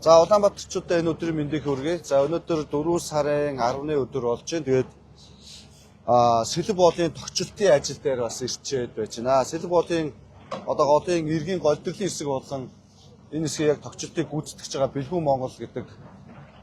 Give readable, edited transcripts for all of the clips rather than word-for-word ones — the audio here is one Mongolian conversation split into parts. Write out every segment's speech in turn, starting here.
За Улаанбаатарчуудаа энэ өдрийн мэндийг хүргэе. За өнөөдөр 4 сарын 10-ны өдөр болж байна. Тэгээд сэлэг боолын тогтчлтын ажил дээр бас ирчээд байж байна. Сэлэг боолын одоо голын иргэн голдрлын хэсэг болон энэ хэсгийг яг тогтчлтыг гүйцэтгэж байгаа Бэлгүүн Монгол гэдэг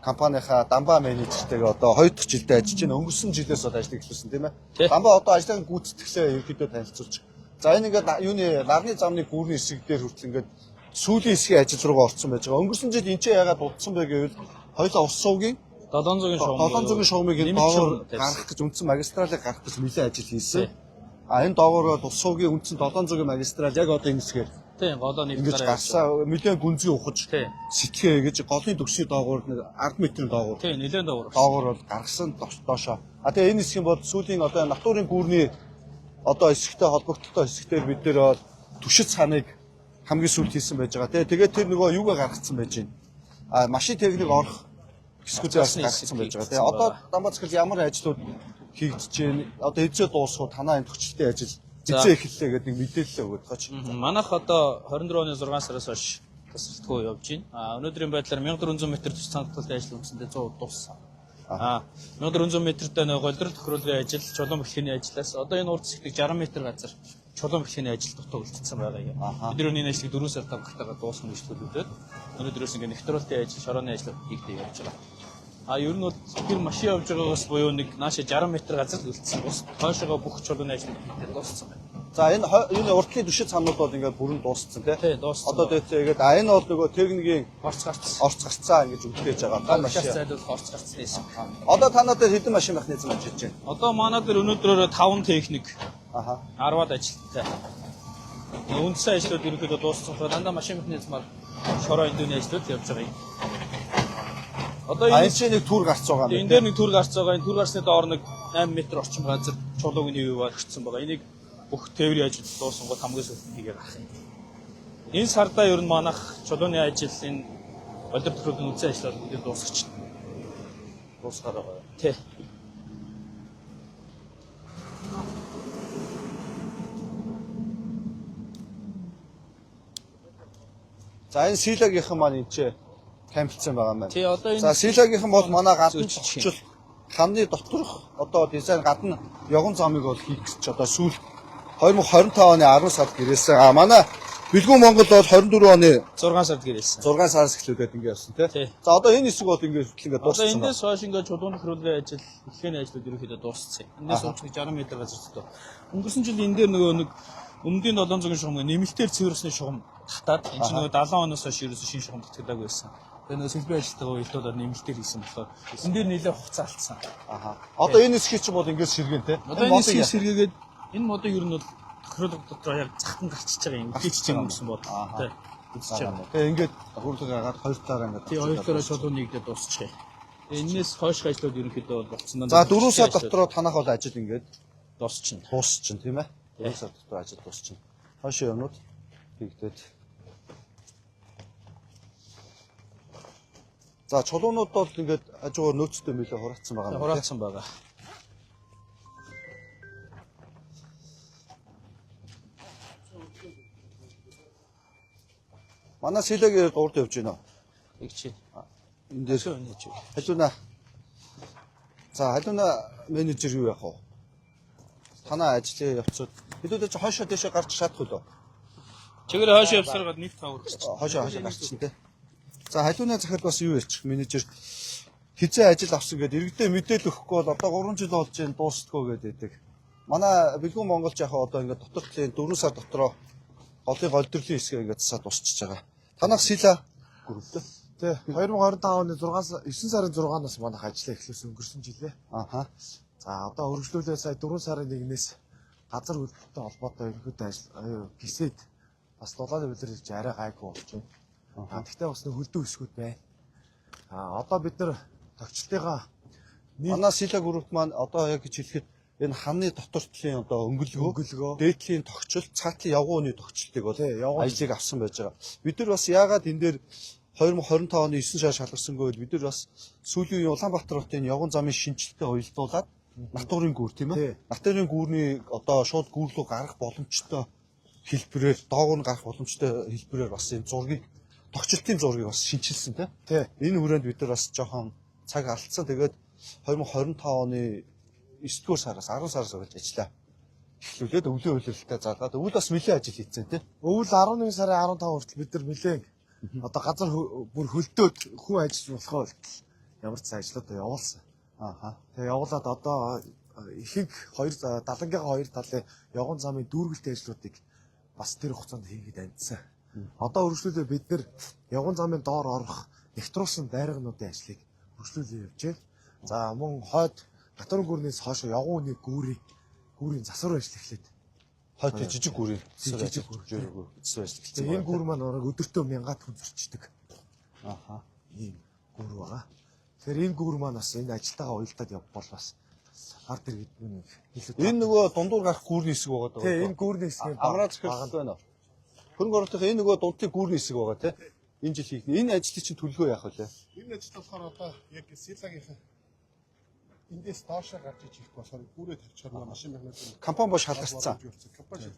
компанийнхаа Дамбаа менежертэйгээ одоо 2 дахь жилдээ ажиллаж байна. Өнгөрсөн жилээс одоо ажлыг эхлүүлсэн тийм ээ. Дамбаа одоо ажлын гүйцэтгэлээ ерөөдөө танилцуулж. За энэ ингээд юуны нарны замны гүүрний хэсэг дээр хүртэл ингээд сүүлийн хэсгийн ажил руугаа орсон байж байгаа. Өнгөрсөн жил энэ ч яагаад дутсан бэ гэвэл хоёулаа ус сувгийн 700-ийн шугамыг энэ доогоор гаргах гэж үндсэн магистралыг гаргах гэж нэлээд ажил хийсэн. Энэ доогоор ус сувгийн үндсэн 700-ийн магистрал яг одоо энэ хэсгээр тийм голоо ингэж гарсан мэдээ гүнзгий ухаж сэтгэ гэж голын төгсгийн доогоор 10 метрийн доогоор тийм нэлээд доогоор бол гаргасан доошоо. Тэгээ энэ хэсгийн бол сүүлийн одоо натуурын гүүрний одоо хэсэгтэй холбогдолтой хэсэгтэр бид нэр түшид цаныг хамгийн сүүлд хийсэн байж байгаа. Тэгээд тэр нөгөө юугаа гаргацсан байж байна. Машин техник орох хэсгүүдээс гаргацсан байж байгаа. Тэгээ одоо Дамбаа захирал ямар ажлууд хийгдэж байна? Одоо эзээ дуусах танаа энэ төгчлөлтийн ажил эзээ эхэллээ гэдэг нэг мэдээлэл өгöd тооч. Манайх одоо 24 оны 6 сараас хойш тасралтгүй явж байна. Өнөөдрийн байдлаар 1400 м төс цангалтын ажил үндсэндээ 100 дууссан. 1400 м-тэй нэг голдрол тохируулгын ажил, чулуун бэлхээний ажлаас одоо энэ урд хэсэгт 60 м газар чулуун бэлхээний ажил дутуу үлдсэн байгаа юм. Бид өнөөний ажлыг 4 сар тавхтайгаар дуусгах гэж төлөвлөдөд өнөөдрөөс ингээ нэвтрүүлэлтийн ажил, шорооны ажил хийгдэж явж байгаа. Ер нь бол тэр машин явж байгаагаас буюу нэг нааша 60 м газар үлдсэн. Бус хойшоогоо бүх чулууны ажил хийгдэж дууссан байна. За энэ уртлын түшид цамнууд бол ингээд бүрэн дууссан тий. Дууссан. Одоо тэгээд энэ бол нөгөө техникийн орц гарцаа ингэж үлдээж байгаа. Та машин зайлуул орц гарцсан байсан. Одоо та надад хэдэн машин механизм ажиллаж байна? Одоо манай дээр өнөөдрөөр 5 техник 10-аад ажилттай. Үндсэн ажлууд ерөнхийдөө дууссан. Дандаа машин механизмаар шороо эндүний ажлууд явж байгаа юм. Одоо энэ чинь нэг түр гарц байгаа юм. Энэ дээр нэг түр гарц байгаа. Энэ түр гарцны доор нэг 8 м орчим газар чулуугийн юу барьчихсан байгаа. Энийг бүх тээврийн ажил дууссан гол хамгийн сүүлд хийгээд авах юм. Энэ сардаа ер нь манайх чулууны ажил энэ голдор тохируулгын үндсэн ажлууд бүгд дуусгач. Дуусгаар байгаа. Тий. За энэ силагийнхан маань энэ ч кампилцсан байгаа юм байна. Тий, одоо энэ за силагийнхан бол манай гадна тогтчил ханы доторх одоо дизайн гадна явган замыг бол хийх гэж одоо сүүл 2025 оны 10 сард гэрээсэн. Манай Бэлгүүн Монгол бол 24 оны 6 сард гэрээсэн. 6 сараас эхлүүлээд ингэ явсан тий. За одоо энэ хэсэг бол ингэ дууссан. Одоо эндээс хойш ингэ чулуун тохируулгын ажил, бэлхээний ажлууд ерөөхдөө дууссан. Эндээс хойш 60 м газар зөтөө. Өнгөрсөн жил энэ дээр нөгөө нэг өмнөдийн 700-ийн шугам нэмэлтээр цэвэрсний шугам татаад энэ чинь нөгөө 70 оноос хойш ерөөсөө шинэ шугам татагдаагүй байсан. Тэгээ нөгөө сэлбэр ажилтнаа уялдуулаад нэмэлтээр хийсэн болохоор энэ дээр нэлээд хугацаа алдсан. Одоо энэ хэсгийг чинь бол ингэж сэргэн тий. Одоо энэ хэсгийг сэргээгээд энэ модыг ер нь бол тохируулга дотор яг захтан гарчиж байгаа юм. Үлдээч юм гэсэн бод. Тий. Үлдчихэж байгаа. Тэгээ ингээд тохируулга агаад 2 талаараа ингээд. Тий 2 талаараа чулуу нэгдээд дуусчихъя. Энээс хойш ажлууд ерөнхийдөө болцсон. За 4 сар дотроо танах бол ажил ингээд дуусчихна. Дуусчихна тийм ээ. 4 сар дотор ажил дуусчихна. Хойш юмнууд хийгдээд. За чулуунууд бол ингээд хажуугаар нөөцтэй мөлөө хураацсан байгаа юм. Хураацсан байгаа. Манай силагээр урд явж байна. Нэг чи. Энд дээр халууна. За халууна менежер юу яах вэ? Танаа ажлын явцад хэдүүлээ чи хойшоо дэшээ гарч чадах уу? Чигээр хойшоо явсараад нэг тавар гэж. Хойшоо гарчихсан тий. За халууны захирал бас юу ярьчих менежер хизээ ажил авсан гэдэг иргэдээ мэдээлэл өгөхгүй бол одоо 3 жил болж байна дуустдаггүй гэдэг. Манай Бэлгүүн Монголч яхаа одоо ингээд дотортлын 4 сар дотроо голын голдрлын хэсгээ ингээд засаад дуусчихж байгаа. Танах сила групптэй. Тий. 2025 оны 9 сарын 6-наас манайх ажиллаа эхлүүлсэн өнгөрсөн жилээ. За одоо өргөжлүүлээ сая 4 сарын 1-ээс газар хөдлөлтөй холбоотой ерөнхийдөө ажил гисэд бас дулааны үлрэлж арай гайгүй болж байна. Гэхдээ бас нэг хөлдөө хэсгүүд байна. Одоо бид нар тогтчлтыгаа манай сила групп маань одоо яг гэж хэлэхэд энэ ханы дотор талын одоо өнгөлгөө, дээдлийн тогтчил, цаатлын явгууны тогтчлтыг бол ажлыг авсан байж байгаа. Бид нар бас яагаад энэ дээр 2025 оны 9 сар шалгарсангүй бид нар бас сүүлийн үеийн Улаанбаатар хотын явган замын шинжилттэй уялдуулаад натуурын гүүр тийм ээ. Натуурын гүүрний одоо шууд гүүр рүү гарах боломжтой хэлбэрээр доогуур нь гарах боломжтой хэлбэрээр бас энэ зургийг тогтчлтын зургийг бас шинчилсэн тий. Тий. Энэ хүрээнд бид нар бас жоохон цаг алдсан. Тэгээд 2025 оны 9-р сараас 10 сараас болж ажиллаа. Эхлүүлээд өвлийн хөлөлтөй залгаад өвөл бас нэлээд ажил хийцэн тий. Өвөл 11 сарын 15 хүртэл бид нар нэлээд одоо газар бүр хөлдөөд хүн ажиллаж болохоор ямар ч ажлууд явуулсан. Тэгээ явуулаад одоо ихэнх далангийнхаа хоёр талын явган замын дүүргэлт ажлуудыг бас тэр хугацаанд хийгээд амжсан. Одоо үргэлжлүүлээ бид нар явган замын доор орох нэвтрүүлсэн байргынуудын ажлыг үргэлжлүүлээ явж байна. За мөн хойд Гатарын гүрнээс хойш явган үний гүүрийн засвар ажил эхлээд хойд жижиг гүрийн жижиг гүүр засвар ажил эхэлсэн. Энэ гүүр маань орог өдөртөө 1000 хүн зөрчдөг. Ийм гүүр байгаа. Тэгэхээр энэ гүүр маань бас энэ ажилтайгаа уялдаад явбал бас ард иргэд нэг илүү энэ нөгөө дундуур гарах гүүрний хэсэг байгаа даа. Тэгээ энэ гүүрний хэсгийн амраа захирал байна. Хөрөнгө оруулалтын энэ нөгөө дундын гүүрний хэсэг байгаа тий. Энэ жил хийх. Энэ ажлыг чинь төлгөө яах вэ? Энэ ажил болохоор одоо яг Силагийнхаа эндээс доошоо гарч иж их болохоор гүүрээ тавьчихаар машин механик компани боо шалгарцсан.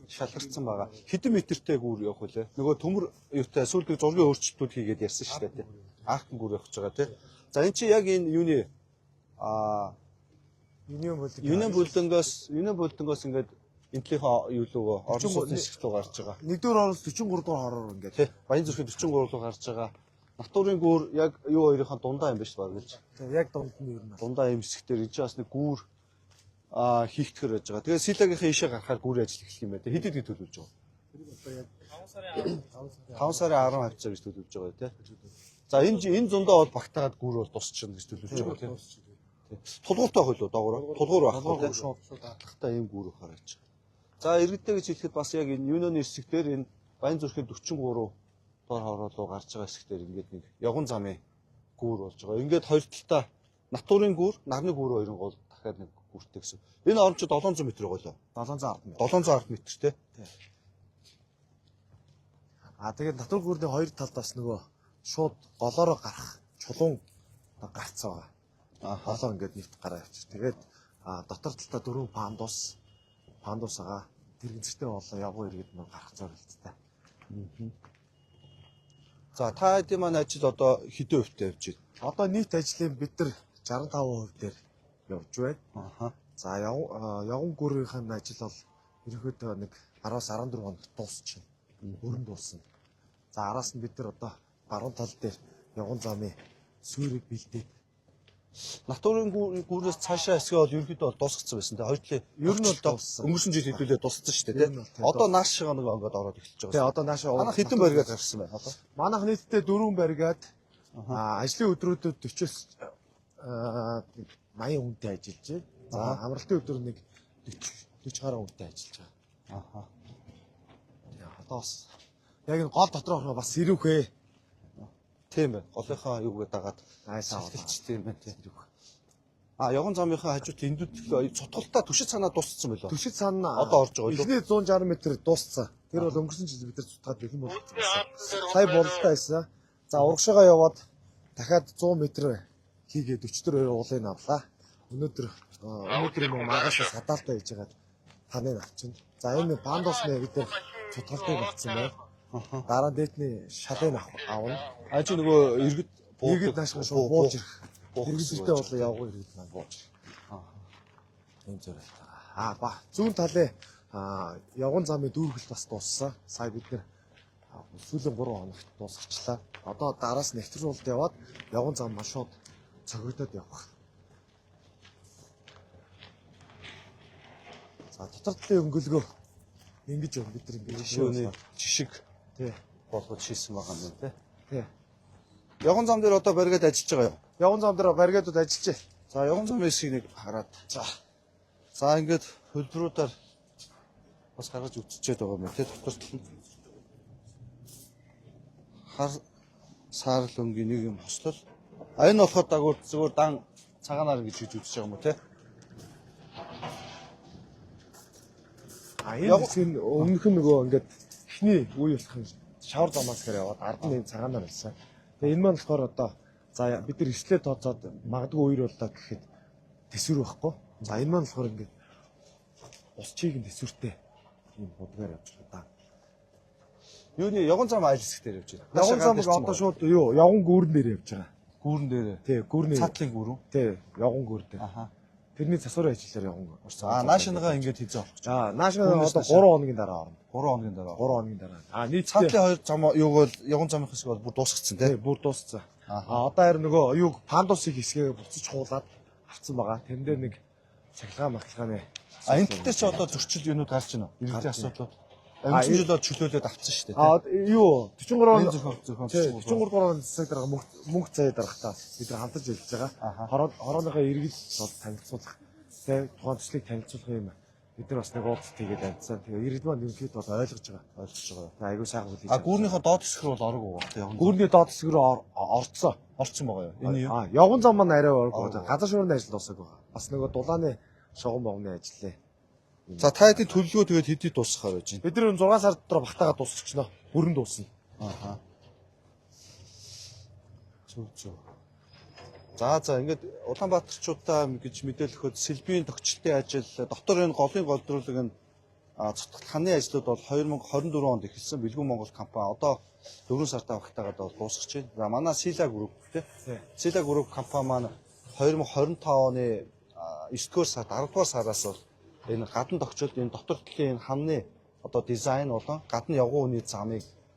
Шалгарцсан байгаа. Хэдэн метртэй гүүр явах вэ? Нөгөө төмөр юутай сүүлдээ зургийн өөрчлөлтүүд хийгээд ярьсан шүү дээ тий. Архтан гүүр явах гэж байгаа тий. За энэ чи яг энэ юуны юуны бүлдэнгээс ингээд энтлийнхаа юу лөө орон сууцны хэсэгт рүү гарч байгаа. Нэгдүгээр орос 43 дугаар хороор ингээд тий. Баян зүрхийн 43 руу гарч байгаа. Натурын гүүр яг юу хоёрынхаа дундаа юм байна шүү дээ гэж. Яг дунд нь юу юм бэ? Дундаа юм хэсэгтэр энэ ч бас нэг гүүр хийхтгэр байж байгаа. Тэгээ Силагийнхаа ишээ гарахаар гүүрийн ажил эхлэх юм байна. Хэдэд хэд төлөвлөж байгаа? 5 сарын 10 хавцаар гэж төлөвлөж байгаа тий. За энэ зундаа бол багтаагаад гүүр бол тусчихна гэж төлөвлөж байгаа тий. Тулгууртай хөлөө доогоор тулгуур байх тий. Шууд атлахтай ийм гүүр ухаар байж байгаа. За иргэдтэй гэж хэлэхэд бас яг энэ юуны хэсэгтэр энэ Баян зүрхийн 43 дор хороолоо гарч байгаа хэсэгтэр ингээд нэг явган замын гүүр болж байгаа. Ингээд хоёр талдаа натурын гүүр, нарны гүүр хоёрын гол дахиад нэг гүүртэй гэсэн. Энэ орон ч 700 м байгаа лөө. 710 м тий. Тэгээд натур гүүрний хоёр талд бас нөгөө шууд голоороо гарах чулуун гарц байгаа. Голоо ингээд нэвт гараа явчих. Тэгээд дотор талдаа 4 пандус байгаа. Тэрэгцтэй болоо явган иргэд мөн гарах зорилттой. За та хэдийн маань ажил одоо хэдэн хувьтай явж байна? Одоо нийт ажлын бид нар 65% дээр явж байна. За явган гүүрийн ажил бол ерөнхийдөө нэг 10-аас 14 хоног дуусчихна. Өрн дуусна. За араас нь бид нар одоо баруун тал дээр явган замын суурийг бэлдээд натурын гүүрээс цаашаа хэсгээ бол ерөнхийдөө бол дуусгацсан байсан те. Хоёр талын ер нь бол дууссан. Өнгөрсөн жил хэдүүлээ дууссан шүү дээ те. Одоо нааш шиг нэг онгод ороод эхэлж байгаа. Тэгээ одоо наашаа манайх хэдэн баригад гарсан байна одоо? Манайх нийтдээ 4 баригад ажлын өдрүүдэд 40-с 80 хүнтэй ажиллаж байна. За амралтын өдөр нэг 40 гаруй хүнтэй ажиллаж байгаа. Одоо бас яг энэ гол доторх бас сэрүүхээ. Тийм байна. Голынхаа юуг дагаад айсаалчтэй юм байна тийм. Явган замынхаа хажууд эндүүд цутгалтаа түшид цаанаа дууссан байлоо. Түшид цаанаа одоо орж байгаа лөө. Эхний 160 м дууссан. Тэр бол өнгөрсөн жил бид нар цутгаад бэлэн болсон. Сая бололтой байсан. За урагшаага яваад дахиад 100 м хийгээд 44 уулыг авлаа. Өнөөдөр юм магасаа садаалтай хийж байгаа таныг авчихна. За энэ пандусны бид нар цутгалтыг авсан байна. Дараа дээдний шалыг авна. Чи нөгөө иргэд наашгаа шууд буулж ирэх. Иргэдтэй болоо явган иргэд маань буулж ирэх. Энэ зөв байгаа. Зүүн талын явган замын дүүргэлт бас дууссан. Сая бид нэр сүүлийн 3 хоногт дуусгачлаа. Одоо дараас нэвтрүүлэлт яваад явган зам маш шууд цогёдод явах. За дотор талын өнгөлгөө ингэж юм бид нар ингэж шөөний жишг тий болгож хийсэн байгаа юм тий. Тий. Явган зам дээр одоо баригад ажиллаж байгаа юу? Явган зам дээр баригадууд ажиллаж байна. За явган замын хэсгийг нэг хараад. За ингээд хөлбрүүдээр бас гаргаж үтчихэд байгаа юм тий. Дотор тал нь хар саарл өнгийн нэг юм хослол. Энэ болохоор дагуур зүгээр дан цагаанаар гэж үзэж байгаа юм уу тий. Энэ хэсгийн өмнөх нь нөгөө ингээд эхний үе болох юм шавар замаас гэр яваад ард нь энэ цагаанаар байсан. Тэгээ энэ маань болохоор одоо за бид нар эрслээ тооцоод магадгүй үер боллоо гэхэд төсвөр байхгүй. За энэ маань болохоор ингээд ус чийг нь төсвөртэй юм будгаар явж байгаа да. Юуны явган зам айл хэсэг дээр явж байна. Явган замыг одоо шууд юу явган гүүрэн дээр явж байгаа. Гүүрэн дээр. Тий, гүүрний Цаатлын гүүрэн. тий, явган гүүр дээр. Аха. Тэрний засварын ажиллаар явган орсон. Наашингаа ингээд хийзээ авах гэж. наашингаа одоо 3 хоногийн дараа орно. 3 хоногийн дараа. 3 хоногийн дараа. Нийтдээ Цаатлын хоёр зам юуг бол явган замын хэсэг бол бүр дуусгацсан тий. тий, бүр дууссан. Одоо харин нөгөө юуг пандусыг хэсгээ буцаж хуулаад авцсан байгаа. Тэн дээр нэг цахилгааны Энэ дээр чи одоо зөрчил юунууд гарч байна уу? Иргэдийн асуудлууд. Өнгөрсөн жил бол чөлөөлөд авцсан шүү дээ. Юу 43 зохион 43 он засаг дараа мөнгө цай дарахтаа бид нар хамтарч ажиллаж байгаа. Хорооныхоо иргэд бол танилцуулах, тэ тухайн төслийг танилцуулах юм. Бид нар бас нэг уулзалт хийгээд амьдсан. Тэгээ иргэд маань ерөнхийдөө бол ойлгож байгаа. Айгуу сайхан үйл хийж. Гүүрнийхөө доод хэсэг рүү бол орог уу? Гүүрний доод хэсэг рүү орцсон. Орцсон байгаа юу? Энэ юу? Явган зам маань арай орог. Газар шуурны ажил дуусах байгаа. Бас нөгөө дулааны шугам богны ажиллаа. За та хэдийн төлөвлөгөө тэгээд хэдий дуусгахаар байж байна? Бид нар 6 сар дотор багтаагаа дуусчихно. Бүрэн дуусна. Аха. Зөв. За ингээд Улаанбаатарчуудаа гэж мэдээлэл өгөхөд сэлбийн тогтчлтын ажил, дотор энэ голын голдруулаг нь цоцгол ханы ажлууд бол 2024 онд эхэлсэн Бэлгүүн Монгол компани одоо 4 сартаа багтаагаад бол дуусгаж байна. За манай Сила групп тий. Сила групп компани маань 2025 оны 9-р сард 10-р сараас бол энэ гадна тогтчлт энэ дотор талын хамны одоо дизайн болон гадна явган үний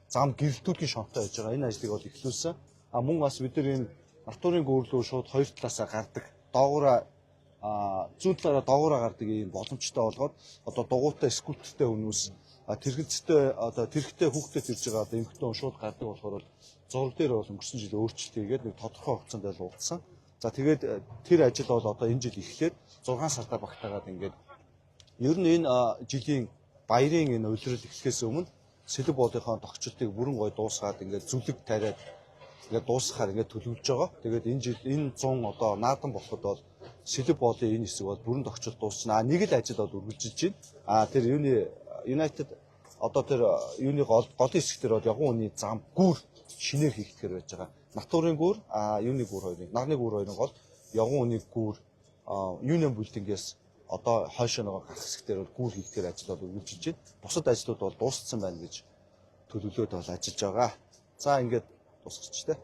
зам гэрэлтүүдийн шонтой байж байгаа. Энэ ажлыг бол эхлүүлсэн. Мөн бас бид нар энэ натурын гүүрлөө шууд хоёр талаасаа гардаг. Доогуура зүүн талаараа доогуура гардаг ийм боломжтой болгоод одоо дугуйтай скутертэй хүмүүс тэрэгцтэй одоо тэрэгтэй хүүхдэд ирж байгаа одоо эмэгтэй хүн шууд гардаг болохоор зураг дээр бол өнгөрсөн жил өөрчлөлт хийгээд нэг тодорхой хугацаанд л уулзсан. За тэгээд тэр ажил бол одоо энэ жил эхлээд 6 сартаа багтаагаад ингээд ер нь энэ жилийн баярын энэ улирал эхлэхээс өмнө сэлб боодынхаа тогтчлтыг бүрэн гой дуусгаад ингээд зүлэг тариад ингээд дуусгахаар ингээд төлөвлөж байгаа. Тэгээд энэ жил энэ 100 одоо наадан болоход бол сэлб боодын энэ хэсэг бол бүрэн тогтчлт дуусна. Нэг л ажил бол үргэлжилж байна. Тэр юуны United одоо тэр юуны голын хэсэг дээр бол явган үний зам гүүр шинээр хийгдэхэр байж байгаа. Натурын гүүр, юуны гүүр хоёрын, нарны гүүр хоёрын гол явган үний гүүр Union Building-ээс одоо хойшоо нөгөө гарах хэсгээр бол гүүр хийгдэхэр ажил бол үргэлжилж байна. Бусад ажлууд бол дууссан байна гэж төлөвлөөд бол ажиллаж байгаа. За ингээд дуусчихжээ.